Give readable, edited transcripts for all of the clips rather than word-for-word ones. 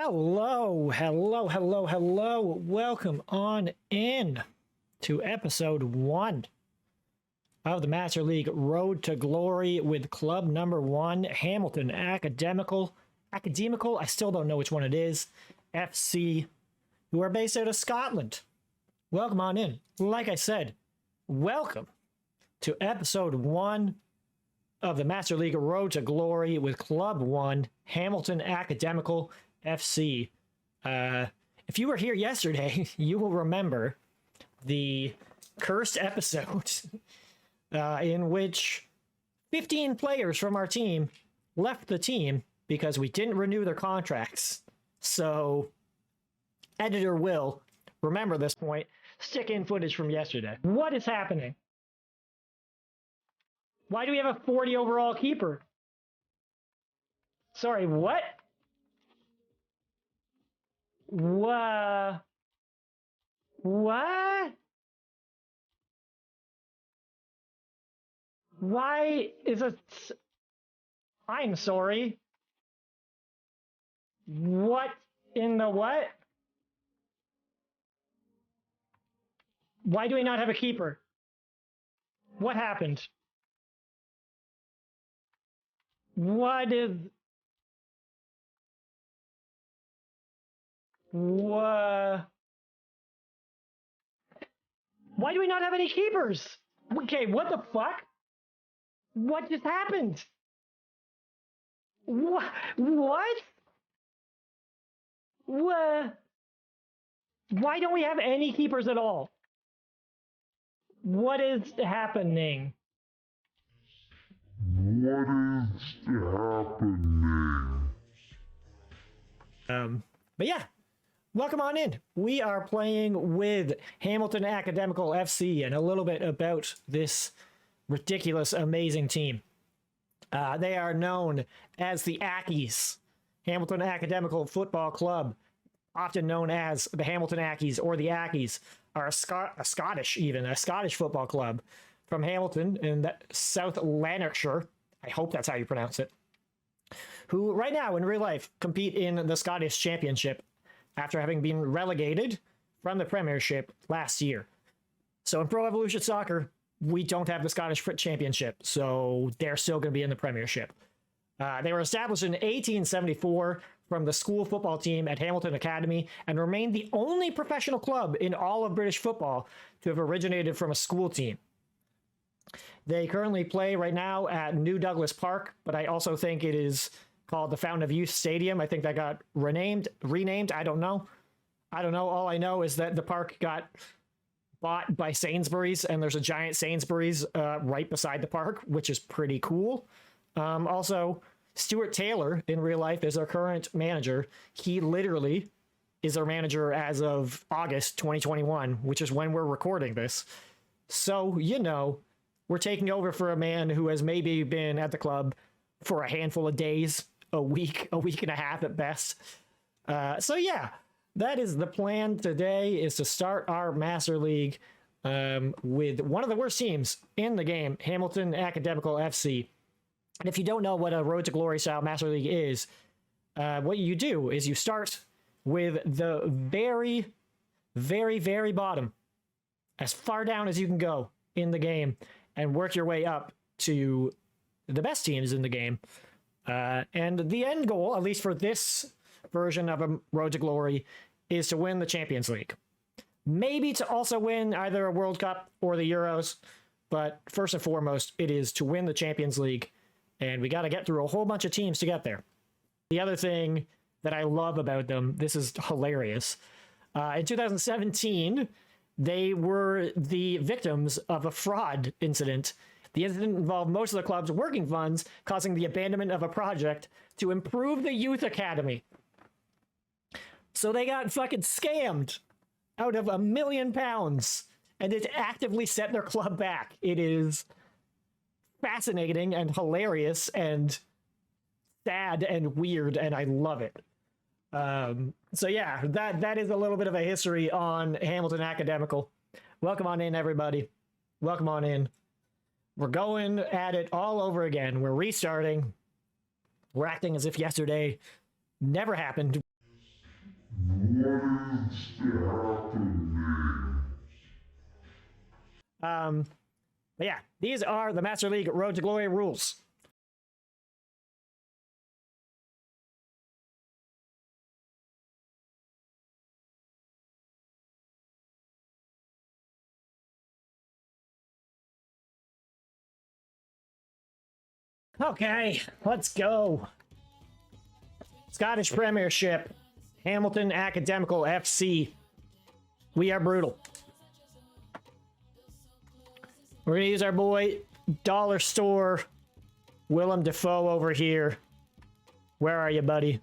Hello, hello, hello, hello. Welcome on in to episode 1 of the Master League Road to Glory with club number 1, Hamilton Academical, I still don't know which one it is, FC, who are based out of Scotland. Welcome on in. Like I said, welcome to episode 1 of the Master League Road to Glory with club 1, Hamilton Academical FC. If you were here yesterday, you will remember the cursed episode in which 15 players from our team left the team because we didn't renew their contracts. So, editor will remember this point. Stick in footage from yesterday. What is happening? Why do we have a 40 overall keeper? Sorry, what? What? Why is it? I'm sorry. What in the what? Why do we not have a keeper? What happened? What is... What? Why do we not have any keepers? Okay, what the fuck? What just happened? What? What? What? Why don't we have any keepers at all? What is happening? What is happening? But yeah, welcome on in. We are playing with Hamilton Academical FC and a little bit about this ridiculous, amazing team. They are known as the Ackies, Hamilton Academical Football Club, often known as the Hamilton Ackies or the Ackies, are a Scottish football club from Hamilton in South Lanarkshire. I hope that's how you pronounce it. Who right now in real life compete in the Scottish Championship after having been relegated from the Premiership last year. So in Pro Evolution Soccer, we don't have the Scottish Championship, so they're still going to be in the Premiership. They were established in 1874 from the school football team at Hamilton Academy and remained the only professional club in all of British football to have originated from a school team. They currently play right now at New Douglas Park, but I also think it is called the Fountain of Youth Stadium. I think that got renamed. I don't know. All I know is that the park got bought by Sainsbury's, and there's a giant Sainsbury's right beside the park, which is pretty cool. Also, Stuart Taylor in real life is our current manager. He literally is our manager as of August 2021, which is when we're recording this. So, you know, we're taking over for a man who has maybe been at the club for a handful of days, a week and a half at best. So yeah, that is the plan today, is to start our Master League with one of the worst teams in the game, Hamilton Academical FC. And if you don't know what a Road to Glory style Master League is, what you do is you start with the very, very, very bottom, as far down as you can go in the game, and work your way up to the best teams in the game. And the end goal, at least for this version of a Road to Glory, is to win the Champions League. Maybe to also win either a World Cup or the Euros, but first and foremost, it is to win the Champions League. And we got to get through a whole bunch of teams to get there. The other thing that I love about them, this is hilarious. In 2017, they were the victims of a fraud incident. The incident involved most of the club's working funds, causing the abandonment of a project to improve the youth academy. So they got fucking scammed out of £1 million, and it actively set their club back. It is fascinating and hilarious and sad and weird, and I love it. So yeah, that is a little bit of a history on Hamilton Academical. Welcome on in, everybody. Welcome on in. We're going at it all over again. We're restarting. We're acting as if yesterday never happened. What is happening? But yeah, these are the Master League Road to Glory rules. Okay, let's go. Scottish Premiership, Hamilton Academical FC. We are brutal. We're gonna use our boy Dollar Store Willem Dafoe over here. Where are you, buddy?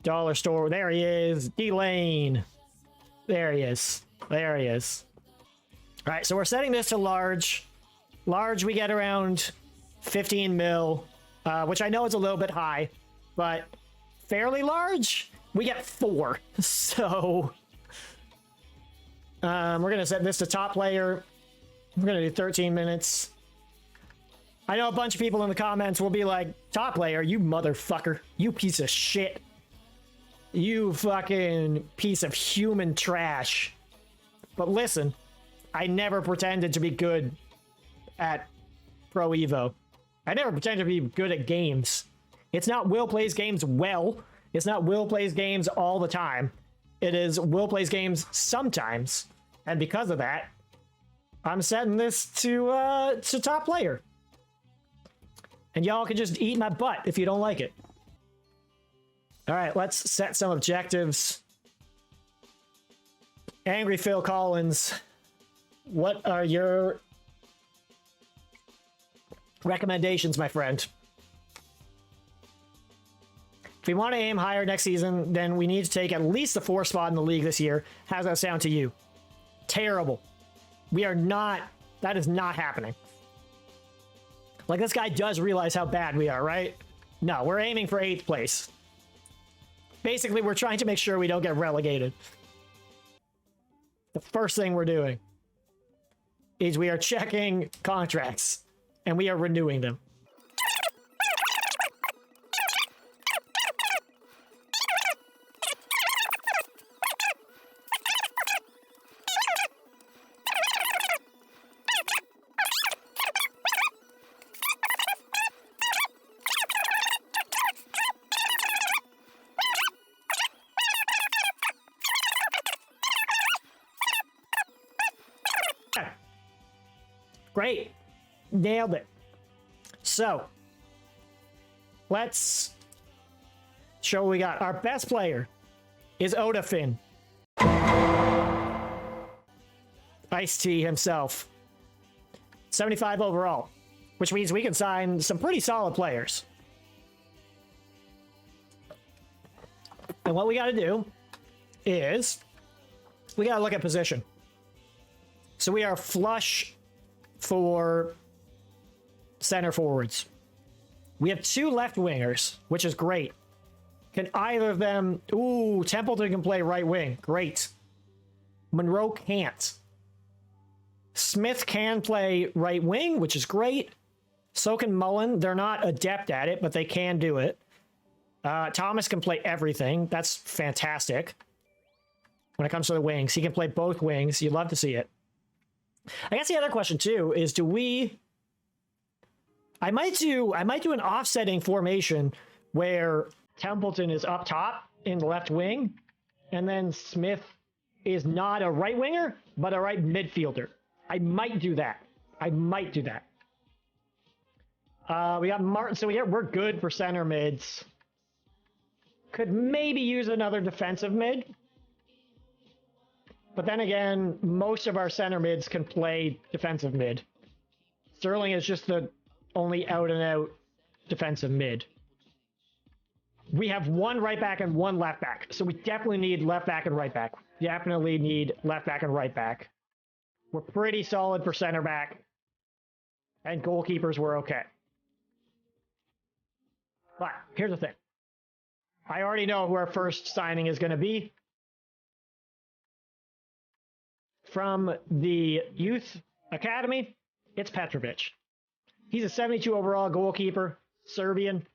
Dollar Store, there he is. D-Lane. There he is. There he is. All right, so we're setting this to large. Large, we get around 15 mil, which I know is a little bit high, but fairly large, we get 4. So we're going to set this to top player. We're going to do 13 minutes. I know a bunch of people in the comments will be like, top player, you motherfucker. You piece of shit. You fucking piece of human trash. But listen, I never pretended to be good at Pro Evo. I never pretended to be good at games. It's not Will plays games well. It's not Will plays games all the time. It is Will plays games sometimes. And because of that, I'm setting this to top player. And y'all can just eat my butt if you don't like it. All right, let's set some objectives. Angry Phil Collins, what are your recommendations, my friend? If we want to aim higher next season, then we need to take at least the 4th spot in the league this year. How's that sound to you? Terrible. We are not, that is not happening. Like, this guy does realize how bad we are, right? No, we're aiming for 8th place. Basically, we're trying to make sure we don't get relegated. The first thing we're doing is we are checking contracts and we are renewing them. Great. Nailed it. So, let's show what we got. Our best player is Odafin. Ice-T himself. 75 overall, which means we can sign some pretty solid players. And what we got to do is we got to look at position. So we are flush for center forwards. We have 2 left wingers, which is great. Can either of them... Ooh, Templeton can play right wing. Great. Monroe can't. Smith can play right wing, which is great. So can Mullen. They're not adept at it, but they can do it. Thomas can play everything. That's fantastic. When it comes to the wings, he can play both wings. You'd love to see it. I guess the other question too is, do we... I might do an offsetting formation where Templeton is up top in the left wing, and then Smith is not a right winger, but a right midfielder. I might do that. We got Martin, so we're good for center mids. Could maybe use another defensive mid. But then again, most of our center mids can play defensive mid. Sterling is just the only out-and-out defensive mid. We have 1 right back and 1 left back. So we definitely need left back and right back. Definitely need left back and right back. We're pretty solid for center back. And goalkeepers were okay. But here's the thing. I already know who our first signing is going to be. From the youth academy, it's Petrovic. He's a 72 overall goalkeeper, Serbian.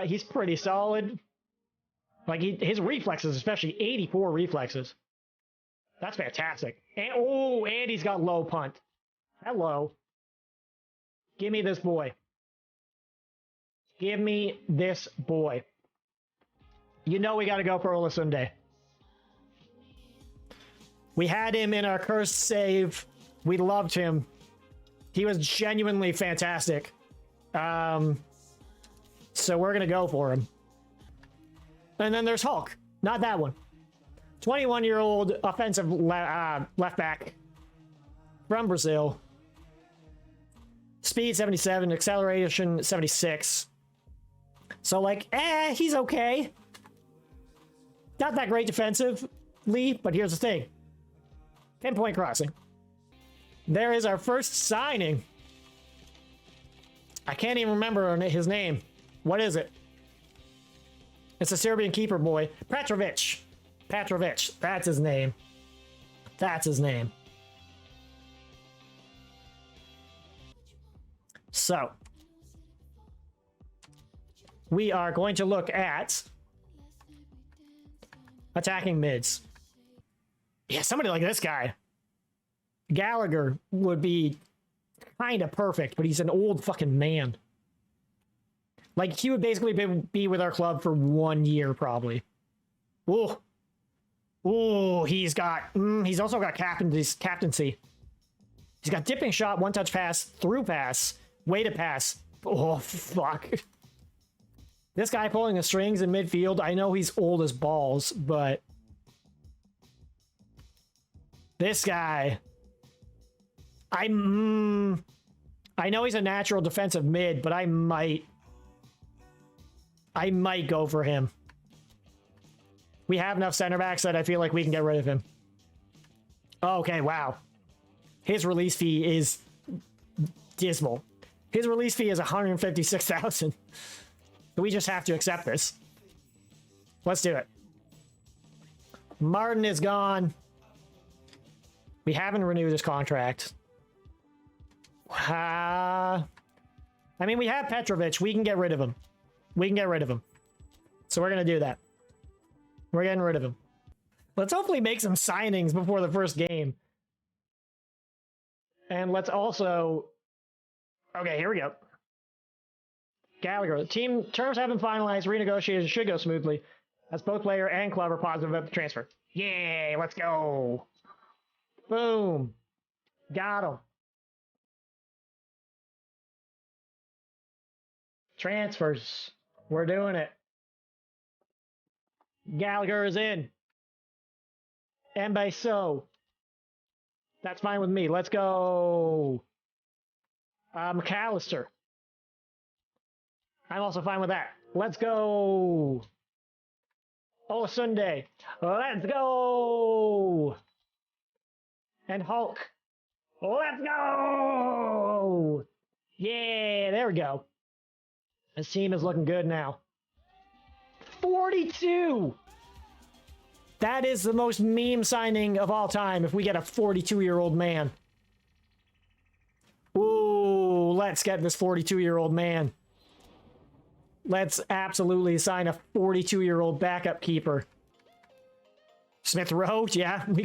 He's pretty solid. Like, his reflexes, especially 84 reflexes. That's fantastic. And he's got low punt. Hello. Give me this boy. Give me this boy. You know we got to go for Olasunde. We had him in our cursed save. We loved him. He was genuinely fantastic. So we're going to go for him. And then there's Hulk. Not that one. 21-year-old offensive left back from Brazil. Speed 77, acceleration 76. So, like, he's okay. Not that great defensively, but here's the thing. Pinpoint crossing. There is our first signing. I can't even remember his name. What is it? It's a Serbian keeper boy. Petrovic. Petrovic. That's his name. That's his name. So, we are going to look at attacking mids. Yeah, somebody like this guy. Gallagher would be kind of perfect, but he's an old fucking man. Like, he would basically be with our club for 1 year, probably. Ooh. Ooh, he's also got captaincy. He's got dipping shot, one-touch pass, through pass, weighted pass. Oh, fuck. This guy pulling the strings in midfield, I know he's old as balls, but this guy, I know he's a natural defensive mid, but I might go for him. We have enough center backs that I feel like we can get rid of him. Okay, wow. His release fee is dismal. His release fee is 156,000. We just have to accept this. Let's do it. Martin is gone. We haven't renewed his contract. I mean, we have Petrovic. We can get rid of him. We can get rid of him. So we're going to do that. We're getting rid of him. Let's hopefully make some signings before the first game. And let's also... Okay, here we go. Gallagher. The team terms have been finalized. Renegotiations should go smoothly. As both player and club are positive about the transfer. Yay, let's go. Boom. Got him. Transfers. We're doing it. Gallagher is in. Mbeso. That's fine with me. Let's go. McAllister. I'm also fine with that. Let's go. Olasunde. Let's go. And Hulk. Let's go. Yeah, there we go. This team is looking good now. 42. That is the most meme signing of all time if we get a 42-year-old man. Ooh, let's get this 42-year-old man. Let's absolutely sign a 42-year-old backup keeper. Smith Rowe, yeah, we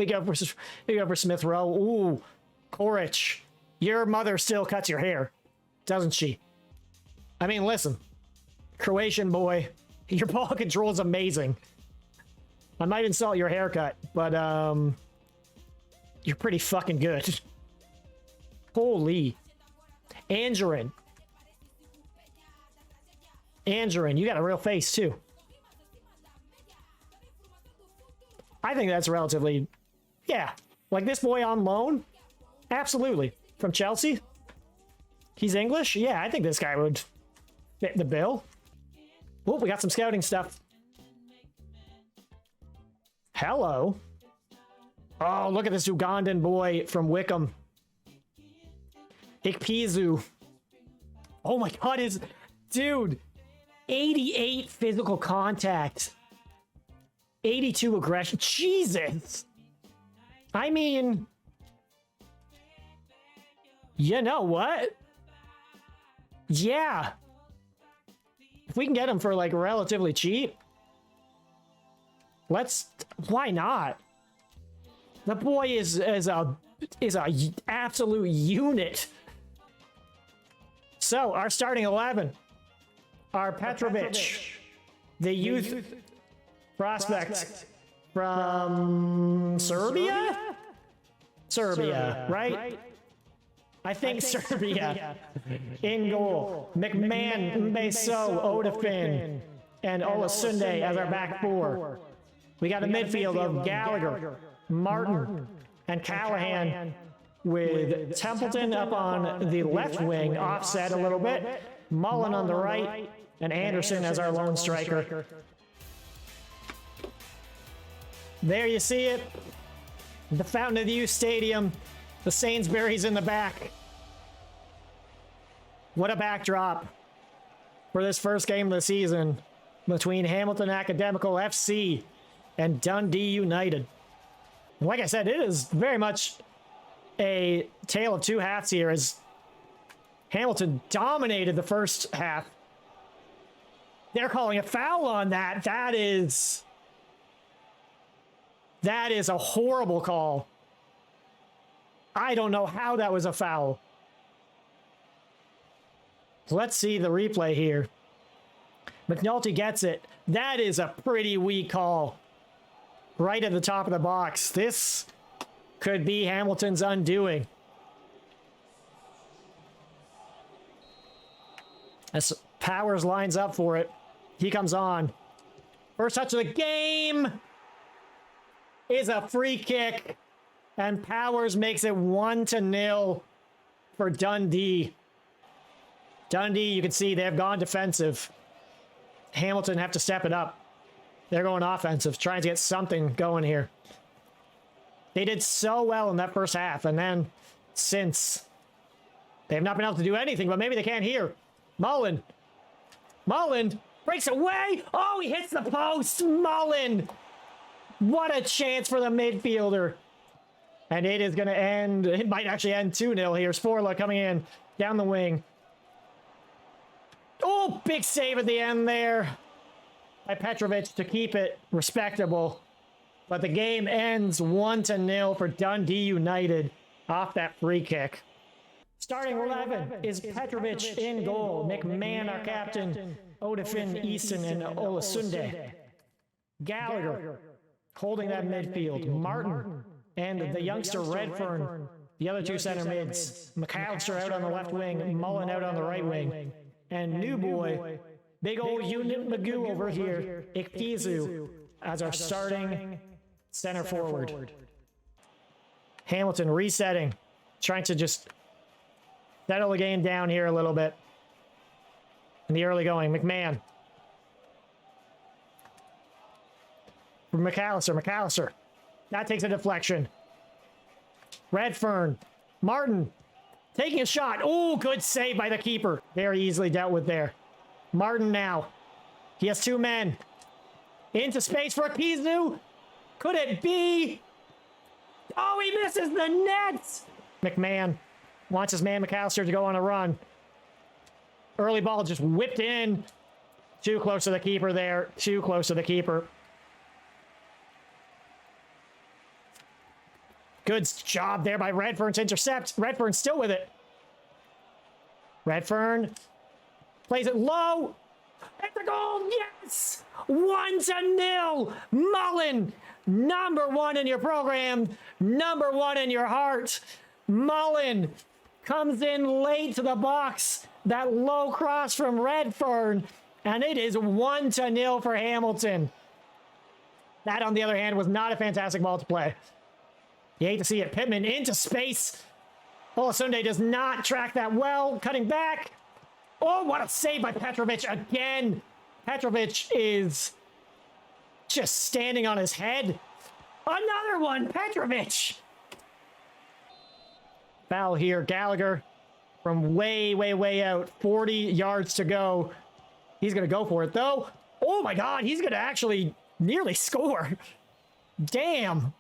go for Smith Rowe. Ooh, Koric, your mother still cuts your hair, doesn't she? I mean, listen, Croatian boy, your ball control is amazing. I might insult your haircut, but you're pretty fucking good. Holy, Angerin, you got a real face too. I think that's relatively, yeah, like this boy on loan, absolutely, from Chelsea. He's English, yeah. I think this guy would fit the bill. Oh, we got some scouting stuff. Hello. Oh, look at this Ugandan boy from Wickham. Ikpeazu. Oh my god, dude. 88 physical contact. 82 aggression. Jesus. I mean, you know what? Yeah. If we can get him for like relatively cheap, Why not? The boy is a absolute unit. So our starting 11 are Petrovic, the youth prospect from Serbia? Serbia, right? I think Serbia. In goal, McMahon, Mbeso, Odafin, and Olasunde as our back four. We got a midfield of Gallagher, Martin, and Callahan, with Templeton up on the left wing, offset a little bit, Mullen on the right, and Anderson as our lone striker. There you see it. The Fountain of Youth Stadium. The Sainsbury's in the back. What a backdrop for this first game of the season between Hamilton Academical FC and Dundee United. Like I said, it is very much a tale of two halves here, as Hamilton dominated the first half. They're calling a foul on that. That is a horrible call. I don't know how that was a foul. Let's see the replay here. McNulty gets it. That is a pretty weak call. Right at the top of the box. This could be Hamilton's undoing. As Powers lines up for it. He comes on. First touch of the game is a free kick. And Powers makes it 1-0 for Dundee. Dundee, you can see they've gone defensive. Hamilton have to step it up. They're going offensive, trying to get something going here. They did so well in that first half, and then since, they have not been able to do anything, but maybe they can here. Mullen breaks away. Oh, he hits the post. Mullen. What a chance for the midfielder. And it is going to end, it might actually end 2-0 here. Sporla coming in down the wing. Oh, big save at the end there by Petrovic to keep it respectable. But the game ends 1-0 for Dundee United off that free kick. Starting 11 is Petrovic in goal. McMahon, our captain. Odafin, Easton, and Olasunde. Gallagher holding that midfield. Martin and the youngster Redfern, the other two center mids. McAllister out on the left wing. Mullen out on the right wing. And new boy, big old unit Magoo over here, Ikpizu, as our starting center forward. Hamilton resetting, trying to just settle the game down here a little bit. In the early going, McMahon. For McAllister. That takes a deflection. Redfern. Martin. Taking a shot. Oh, good save by the keeper. Very easily dealt with there. Martin now. He has two men. Into space for Akizu. Could it be? Oh, he misses the net. McMahon wants his man McAllister to go on a run. Early ball just whipped in. Too close to the keeper there. Too close to the keeper. Good job there by Redfern to intercept. Redfern still with it. Redfern plays it low. At the goal, yes! 1-0. Mullen, number one in your program, number one in your heart. Mullen comes in late to the box. That low cross from Redfern, and it is 1-0 for Hamilton. That, on the other hand, was not a fantastic ball to play. You hate to see it. Pittman into space. Olasunde does not track that well. Cutting back. Oh, what a save by Petrovic again. Petrovic is just standing on his head. Another one, Petrovic. Foul here. Gallagher from way, way, way out. 40 yards to go. He's going to go for it, though. Oh, my God. He's going to actually nearly score. Damn.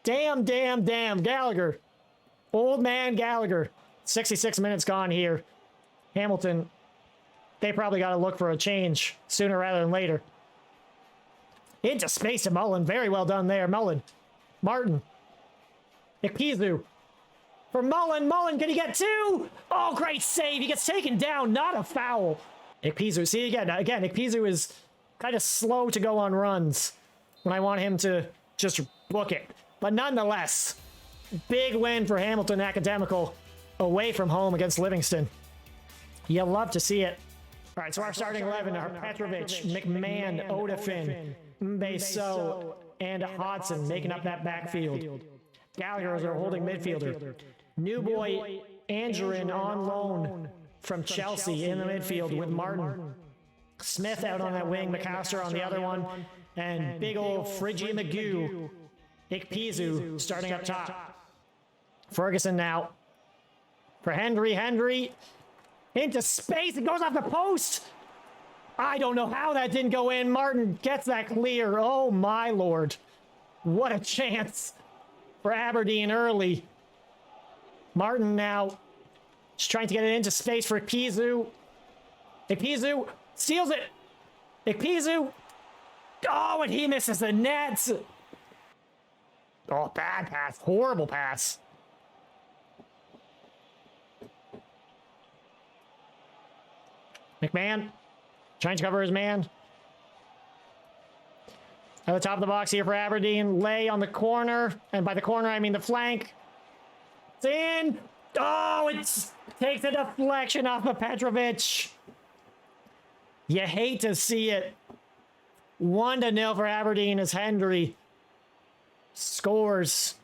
Damn. Gallagher. Old man Gallagher. 66 minutes gone here. Hamilton, they probably got to look for a change sooner rather than later. Into space to Mullen. Very well done there. Mullen. Martin. Ikizu. For Mullen. Mullen, can he get two? Oh, great save. He gets taken down. Not a foul. Ikizu. See, again, Ikizu is kind of slow to go on runs when I want him to just book it. But nonetheless, big win for Hamilton Academical away from home against Livingston. You love to see it. All right, so our starting 11 are Petrovic, McMahon, Odafin, Mbeso, and Hodson making up that backfield. Gallagher is our holding midfielder. New boy Angerin on loan from Chelsea in the midfield with Martin. Smith out on that wing, McAllister on the other one, and big old Phrygia Magoo, Ikpeazu starting up top. Ferguson now for Hendry. Hendry into space. It goes off the post. I don't know how that didn't go in. Martin gets that clear. Oh, my Lord. What a chance for Aberdeen early. Martin now just trying to get it into space for Ikpeazu. Ikpeazu steals it. Ikpeazu. Oh, and he misses the net. Oh, bad pass. Horrible pass. McMahon trying to cover his man. At the top of the box here for Aberdeen. Lay on the corner. And by the corner, I mean the flank. It's in. Oh, it takes a deflection off of Petrovic. You hate to see it. 1-0 for Aberdeen as Hendry scores.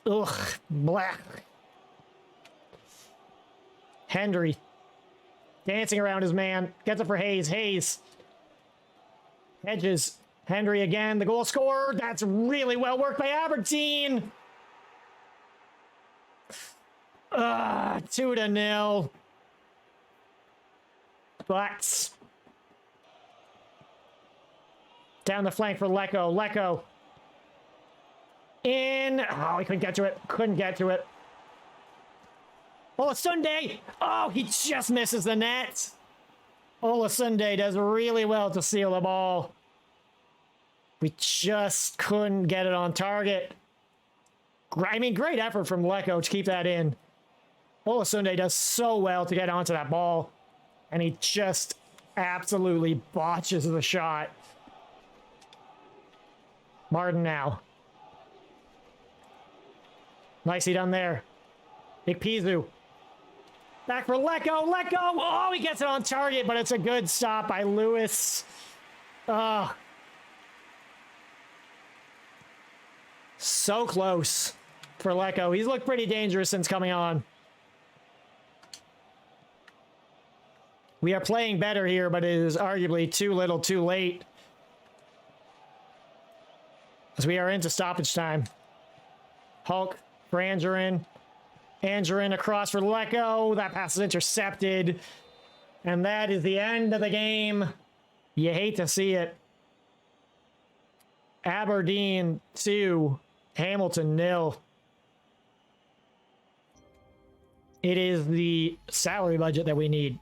Ugh, black. Hendry dancing around his man. Gets it for Hayes. Hayes. Hedges. Hendry again. The goal scorer. That's really well worked by Aberdeen. 2-0. Blacks. Down the flank for Lecco. Lecco. In. Oh, he couldn't get to it. Couldn't get to it. Olasunde. Oh, he just misses the net. Olasunde does really well to seal the ball. We just couldn't get it on target. I mean, great effort from Lecco to keep that in. Olasunde does so well to get onto that ball. And he just absolutely botches the shot. Martin now. Nicely done there. Ikpeazu. Back for Lecco. Lecco. Oh, he gets it on target, but it's a good stop by Lewis. So close for Lecco. He's looked pretty dangerous since coming on. We are playing better here, but it is arguably too little too late. As we are into stoppage time. Hulk for Angerin. Angerin across for Lecco. That pass is intercepted. And that is the end of the game. You hate to see it. Aberdeen 2, Hamilton 0. It is the salary budget that we need.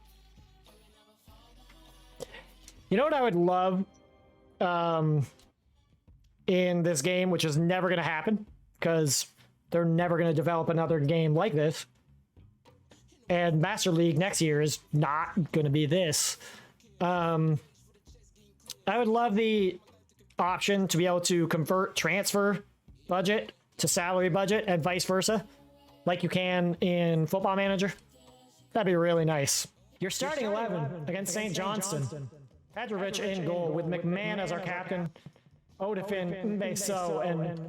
You know what I would love in this game, which is never going to happen, because they're never going to develop another game like this. And Master League next year is not going to be this. I would love the option to be able to convert transfer budget to salary budget and vice versa, like you can in Football Manager. That'd be really nice. Your starting 11 against St. Johnston. Petrovic in goal with McMahon as our captain, Odafin, Mbeso, and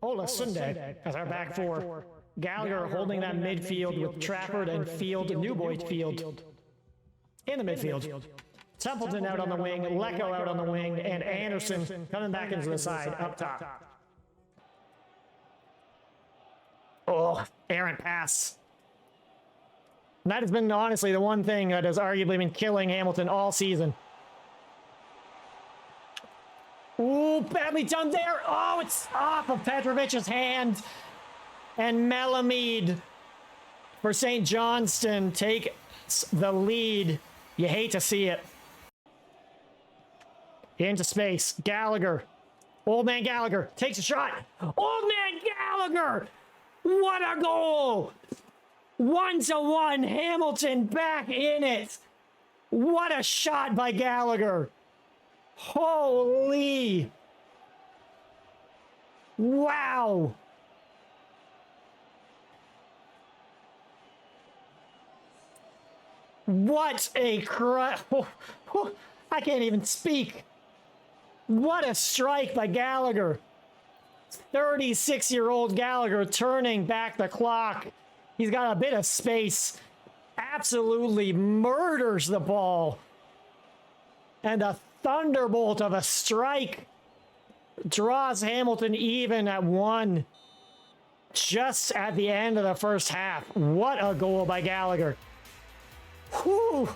Olasunde as our back four. Gallagher holding that midfield with Trafford and Field, New Boyd Field in the midfield. Templeton out on the wing, Lecco out on the wing, and Anderson coming back into the side up top. Oh, errant pass. And that has been honestly the one thing that has arguably been killing Hamilton all season. Ooh, badly done there. Oh, it's off of Petrovic's hand. And Melamede for St. Johnston take the lead. You hate to see it. Into space. Gallagher Old man Gallagher takes a shot. Old man Gallagher! What a goal! 1-1, Hamilton back in it. What a shot by Gallagher. Holy. Wow. What a I can't even speak. What a strike by Gallagher. 36-year-old Gallagher turning back the clock. He's got a bit of space. Absolutely murders the ball. And a thunderbolt of a strike draws Hamilton even at 1. Just at the end of the first half. What a goal by Gallagher. Whew.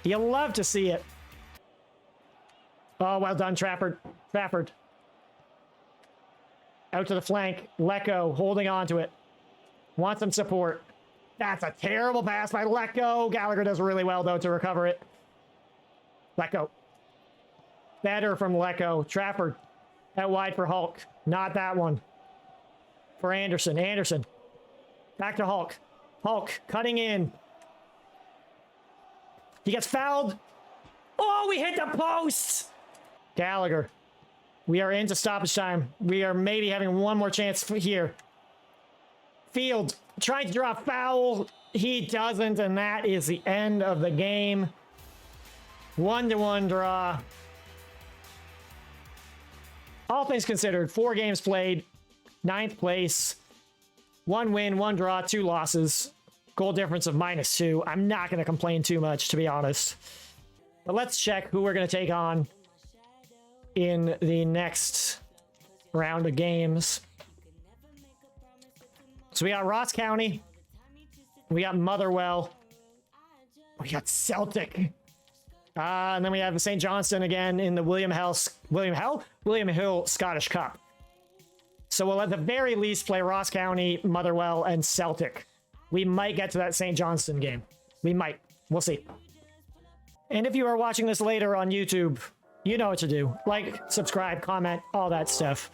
You love to see it. Oh, well done, Trafford. Trafford. Out to the flank. Lecco holding on to it. Wants some support. That's a terrible pass by Lecco. Gallagher does really well, though, to recover it. Lecco. Better from Lecco. Trafford. Out wide for Hulk. Not that one. For Anderson. Anderson. Back to Hulk. Hulk cutting in. He gets fouled. Oh, we hit the post. Gallagher. We are into stoppage time. We are maybe having one more chance here. Field trying to draw a foul. He doesn't, and that is the end of the game. 1-1 draw. All things considered, 4 games played, 9th place, 1 win, 1 draw, 2 losses, goal difference of -2. I'm not going to complain too much, to be honest. But let's check who we're going to take on in the next round of games. So we got Ross County, we got Motherwell, we got Celtic, and then we have St. Johnstone again in the William Hill Scottish Cup. So we'll at the very least play Ross County, Motherwell, and Celtic. We might get to that St. Johnstone game. We might. We'll see. And if you are watching this later on YouTube, you know what to do. Like, subscribe, comment, all that stuff.